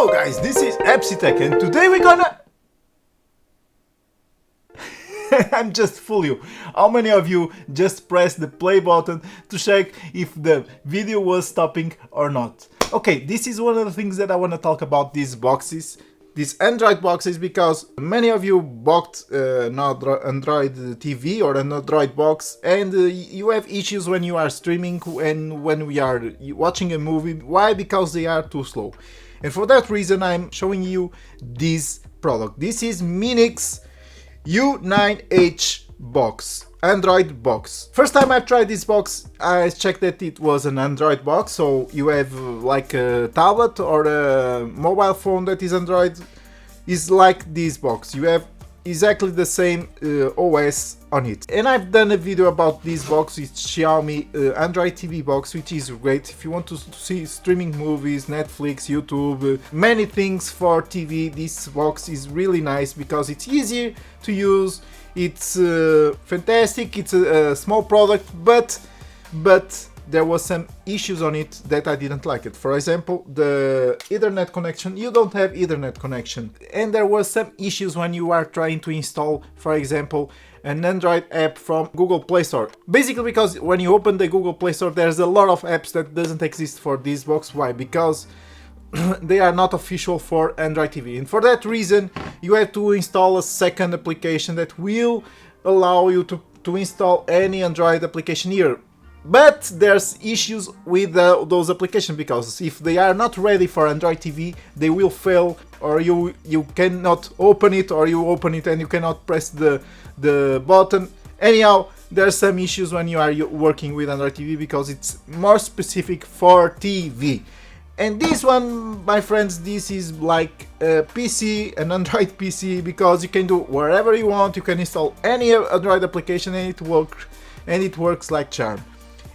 Hello guys, this is Tech and today we're gonna... I'm just fool you. How many of you just pressed the play button to check if the video was stopping or not? Okay, this is one of the things that I want to talk about, these boxes. These Android boxes, because many of you bought an Android TV or an Android box, and you have issues when you are streaming and when we are watching a movie. Why? Because they are too slow. And for that reason I'm showing you this product. This is Minix U9-H box, Android box. First time I tried this box, I checked that it was an Android box, so you have like a tablet or a mobile phone that is Android, is like this box. You have exactly the same OS on it. And I've done a video about this box, it's Xiaomi Android TV box, which is great if you want to see streaming movies, Netflix, YouTube, many things for TV. This box is really nice because it's easier to use, it's fantastic, it's a small product, but there was some issues on it that I didn't like it. For example, the Ethernet connection, you don't have Ethernet connection. And there were some issues when you are trying to install, for example, an Android app from Google Play Store. Basically because when you open the Google Play Store, there's a lot of apps that doesn't exist for this box. Why? Because they are not official for Android TV. And for that reason, you have to install a second application that will allow you to install any Android application here. But there's issues with those applications, because if they are not ready for Android TV, they will fail, or you cannot open it, or you open it and you cannot press the button. Anyhow, there's some issues when you are working with Android TV because it's more specific for TV. And this one, my friends, this is like a PC, an Android PC, because you can do wherever you want. You can install any Android application and it works like charm.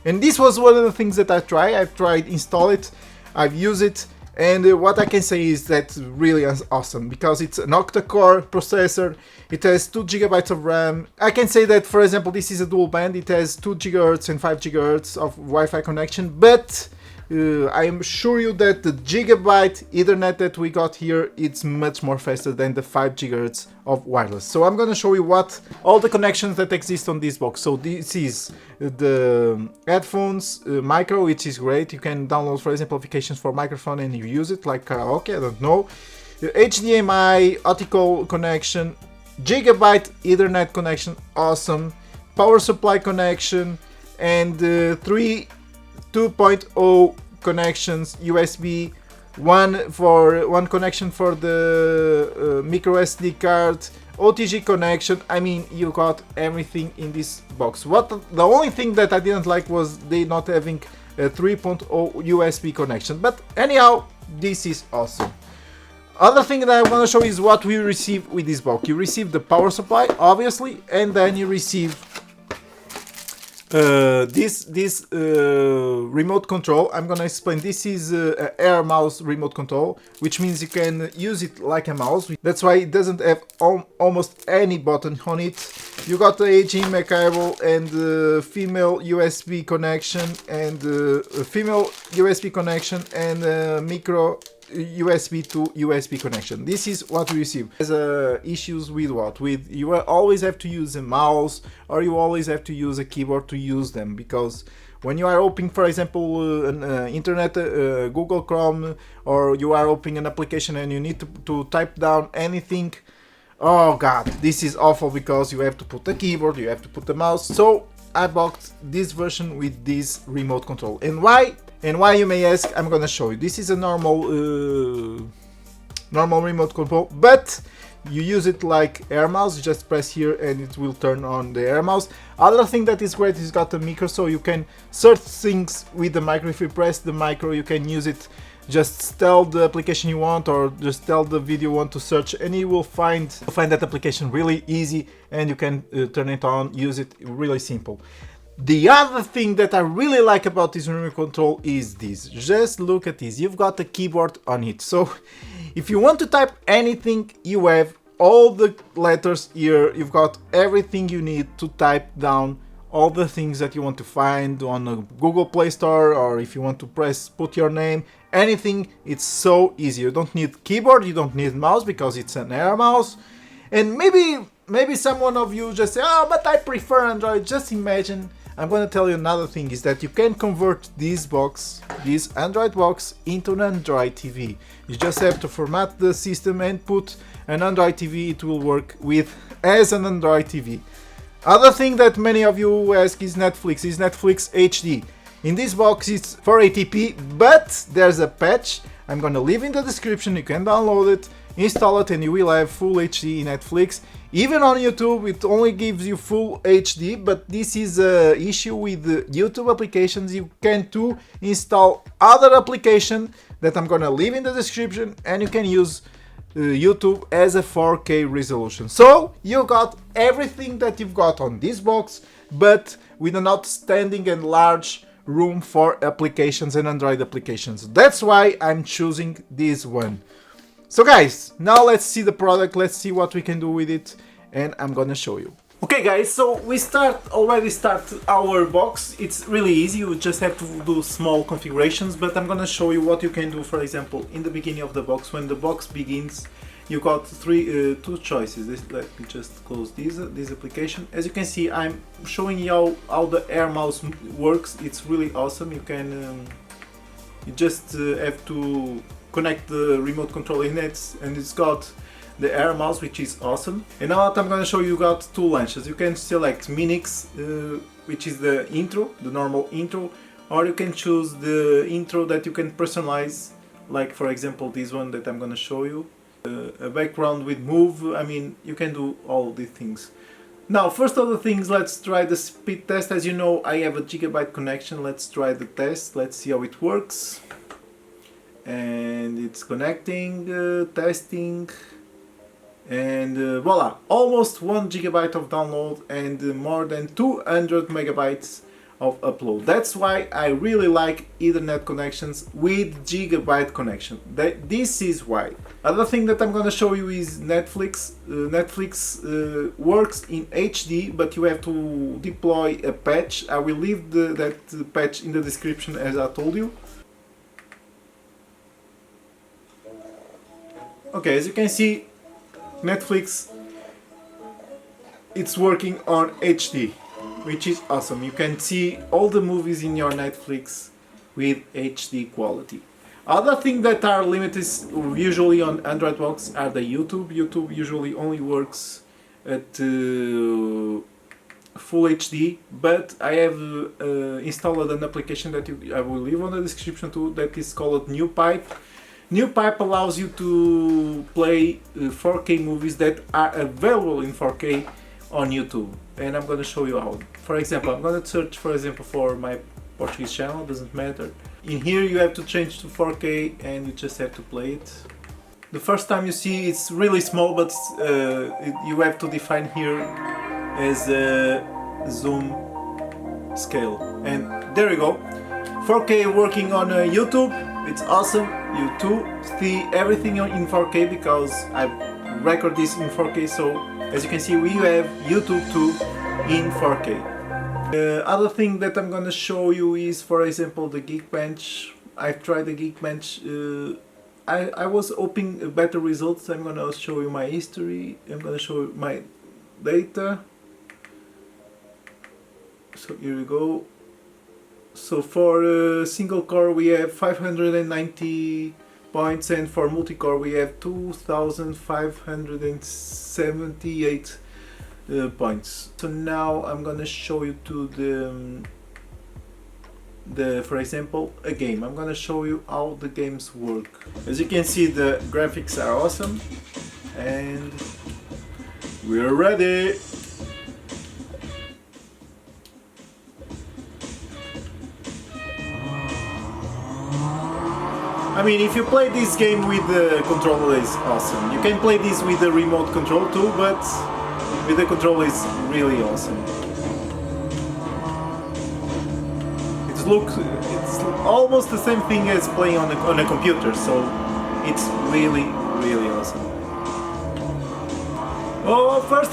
And this was one of the things that I've tried install it, I've used it, and what I can say is that really awesome, because it's an octa-core processor, it has 2 GB of RAM. I can say that, for example, this is a dual band, it has 2 GHz and 5 GHz of Wi-Fi connection, but I am sure you that the gigabyte Ethernet that we got here, it's much more faster than the 5 GHz of wireless. So I'm gonna show you what all the connections that exist on this box. So this is the headphones micro, which is great. You can download, for example, applications for microphone and you use it like karaoke, I don't know. The HDMI optical connection, gigabyte Ethernet connection, awesome. Power supply connection, and 3 2.0 connections, USB, one connection for the micro SD card, OTG connection. I mean, you got everything in this box. The only thing that I didn't like was they not having a 3.0 USB connection, but anyhow, this is awesome. Other thing that I want to show is what we receive with this box. You receive the power supply, obviously, and then you receive this remote control. I'm gonna explain. This is an Air mouse remote control, which means you can use it like a mouse. That's why it doesn't have almost any button on it. You got the HDMI cable and female USB connection, and female USB connection, and micro USB to USB connection. This is what we receive. There's issues with what? With you always have to use a mouse, or you always have to use a keyboard to use them, because when you are opening, for example, an internet, Google Chrome, or you are opening an application and you need to type down anything, oh god, this is awful, because you have to put the keyboard, you have to put the mouse. So I bought this version with this remote control. And why? And why, you may ask, I'm gonna show you. This is a normal remote control, but you use it like Air mouse. You just press here and it will turn on the Air mouse. Other thing that is great is got a micro, so you can search things with the micro. If you press the micro, you can use it. Just tell the application you want, or just tell the video you want to search, and you will find that application really easy, and you can turn it on, use it, really simple. The other thing that I really like about this remote control is this. Just look at this. You've got a keyboard on it. So if you want to type anything, you have all the letters here. You've got everything you need to type down all the things that you want to find on a Google Play Store, or if you want to put your name, anything. It's so easy. You don't need keyboard, you don't need mouse because it's an Air mouse. And maybe someone of you just say, oh, but I prefer Android. Just imagine, I'm gonna tell you another thing, is that you can convert this Android box into an Android TV. You just have to format the system and put an Android TV. It will work as an Android TV. Other thing that many of you ask is Netflix. Is Netflix HD? In this box it's 480p, but there's a patch. I'm gonna leave in the description. You can download it, install it, and you will have full HD Netflix. Even on YouTube it only gives you full HD, but this is an issue with the YouTube applications. You can too install other application that I'm gonna leave in the description, and you can use YouTube as a 4K resolution. So you got everything that you've got on this box, but with an outstanding and large room for applications and Android applications. That's why I'm choosing this one. So guys, now let's see the product, let's see what we can do with it, and I'm gonna show you. Okay guys, so we already start our box. It's really easy, you just have to do small configurations, but I'm gonna show you what you can do. For example, in the beginning of the box, when the box begins, you got two choices. Let me just close this application. As you can see, I'm showing you how the Air mouse works. It's really awesome. You can you just have to connect the remote control in it, and it's got the Air mouse, which is awesome. And now what I'm going to show you, got two launches. You can select Minix, which is the intro, the normal intro, or you can choose the intro that you can personalize, like for example this one that I'm going to show you. A background with move. I mean, you can do all these things. Now, first of the things, let's try the speed test. As you know, I have a gigabyte connection. Let's try the test. Let's see how it works. And it's connecting, testing, and voila, almost 1 gigabyte of download and more than 200 megabytes of upload. That's why I really like Ethernet connections with gigabyte connection. This is why. Other thing that I'm gonna show you is Netflix. Netflix works in HD, but you have to deploy a patch. I will leave that patch in the description, as I told you. Okay, as you can see, Netflix, it's working on HD, which is awesome. You can see all the movies in your Netflix with HD quality. Other things that are limited usually on Android box are the YouTube. YouTube usually only works at full HD, but I have installed an application that I will leave on the description too, that is called NewPipe. NewPipe allows you to play 4K movies that are available in 4K on YouTube, and I'm going to show you how. For example, I'm going to search, for example, for my Portuguese channel, doesn't matter. In here you have to change to 4K and you just have to play it. The first time you see it's really small, but you have to define here as a zoom scale, and there you go. 4K working on YouTube, it's awesome. You too see everything in 4K because I record this in 4K, so as you can see we have YouTube too in 4K. Other thing that I'm gonna show you is, for example, the Geekbench. I've tried the Geekbench. I was hoping better results. I'm gonna show you my history. I'm gonna show you my data. So here we go. So for single core we have 590 points, and for multi-core we have 2578 points. So now I'm gonna show you to the for example, a game. I'm gonna show you how the games work. As you can see, the graphics are awesome, and we're ready. I mean, if you play this game with the controller, it's awesome. You can play this with the remote control too, but with the controller it's really awesome. It's almost the same thing as playing on a computer, so it's really, really awesome. Oh, first!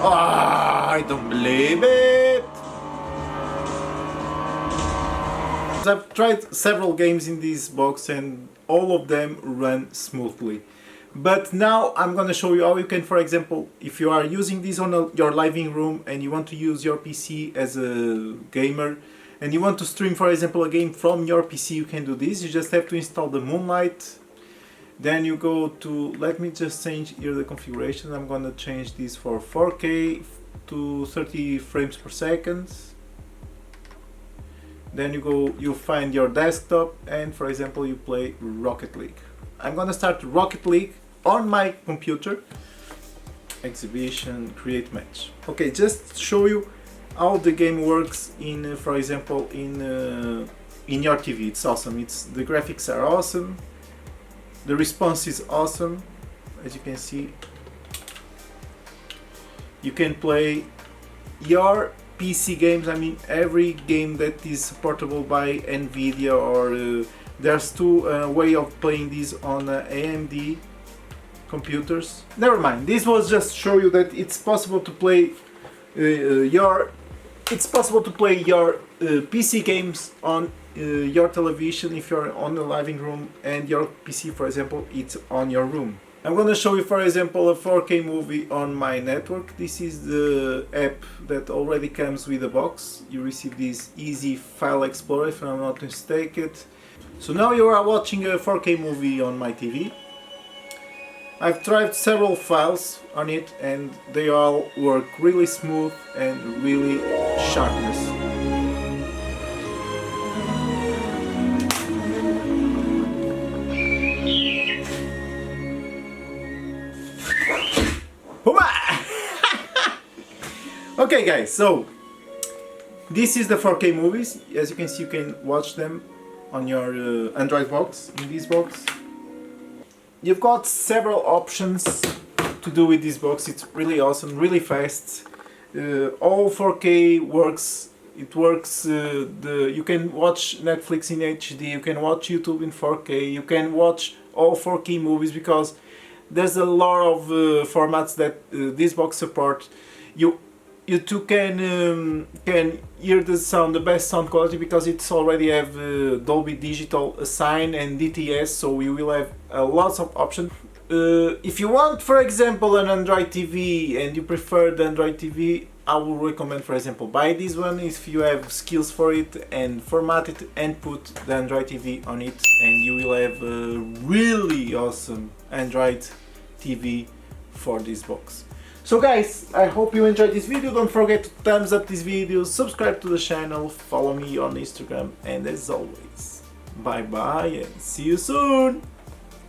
Ah, I don't believe it! I've tried several games in this box and all of them run smoothly. But now I'm gonna show you how you can, for example, if you are using this on your living room and you want to use your PC as a gamer and you want to stream, for example, a game from your PC, you can do this. You just have to install the Moonlight. Then you go to, let me just change here the configuration. I'm gonna change this for 4K to 30 frames per second. Then you find your desktop and, for example, you play Rocket League. I'm gonna start Rocket League on my computer. Exhibition, create match. Okay, just show you how the game works in, for example, in your TV. It's awesome. The graphics are awesome. The response is awesome. As you can see, you can play your PC games. I mean, every game that is supportable by Nvidia, or there's two way of playing this on AMD computers. Never mind. This was just show you that it's possible to play your PC games on your television if you're on the living room and your PC, for example, it's on your room. I'm gonna show you, for example, a 4K movie on my network. This is the app that already comes with the box. You receive this easy file explorer, if I'm not mistaken. So now you are watching a 4K movie on my TV. I've tried several files on it and they all work really smooth and really sharpness. Okay guys, so this is the 4K movies. As you can see, you can watch them on your Android box, in this box. You've got several options to do with this box. It's really awesome, really fast. All 4K works. It works. You can watch Netflix in HD. You can watch YouTube in 4K. You can watch all 4K movies because there's a lot of formats that this box supports. You too can hear the sound, the best sound quality, because it's already have Dolby Digital assigned and DTS, so you will have lots of options. If you want, for example, an Android TV and you prefer the Android TV, I would recommend, for example, buy this one if you have skills for it, and format it and put the Android TV on it, and you will have a really awesome Android TV for this box. So guys, I hope you enjoyed this video. Don't forget to thumbs up this video, subscribe to the channel, follow me on Instagram, and as always, bye bye and see you soon!